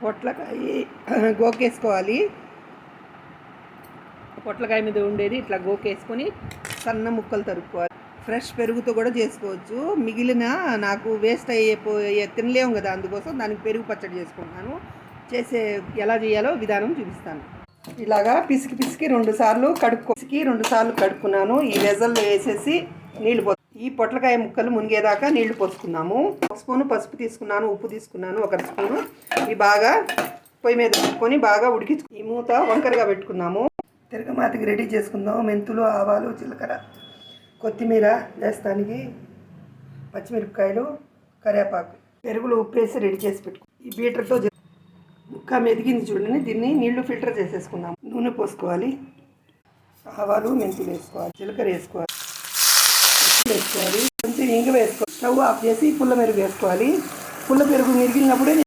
పొట్లకాయ గోకేసుకోవాలి. పొట్లకాయ మీద ఉండేది ఇట్లా గోకేసుకొని సన్న ముక్కలు తరుక్కోవాలి. ఫ్రెష్ పెరుగుతో కూడా చేసుకోవచ్చు. మిగిలిన నాకు వేస్ట్ అయ్యే తినలేము కదా, అందుకోసం దానికి పెరుగు పచ్చడి చేసుకుంటున్నాను. ఎలా చేయాలో విధానం చూపిస్తాను. ఇలాగా పిసికి 2 సార్లు కడుక్కున్నాను. ఈ వెజల్లో వేసేసి నీళ్ళు ఈ పొట్లకాయ ముక్కలు మునిగేదాకా నీళ్లు పోసుకున్నాము. 1 స్పూను పసుపు తీసుకున్నాను, ఉప్పు తీసుకున్నాను 1 స్పూను. ఇవి బాగా పొయ్యి మీద పెట్టుకొని బాగా ఈ మూత వంకరగా పెట్టుకున్నాము. తిరగమాతకి రెడీ చేసుకుందాం. మెంతులు, ఆవాలు, జీలకర్ర, కొత్తిమీర వేస్తానికి, పచ్చిమిరపకాయలు, కరివేపాకు, పెరుగులో ఉప్పేసి రెడీ చేసి పెట్టుకో. ఈ బీటర్తో ముక్క మెదిగింది చూడండి. దీన్ని నీళ్లు ఫిల్టర్ చేసేసుకుందాం. నూనె పోసుకోవాలి. ఆవాలు, మెంతులు వేసుకోవాలి, జీలకర్ర వేసుకోవాలి, కొంచెం ఇంగు వేసుకోవాలి. స్టవ్ ఆఫ్ చేసి పుల్ల పెరుగు వేసుకోవాలి. పుల్ల పెరుగు మిరిగినప్పుడే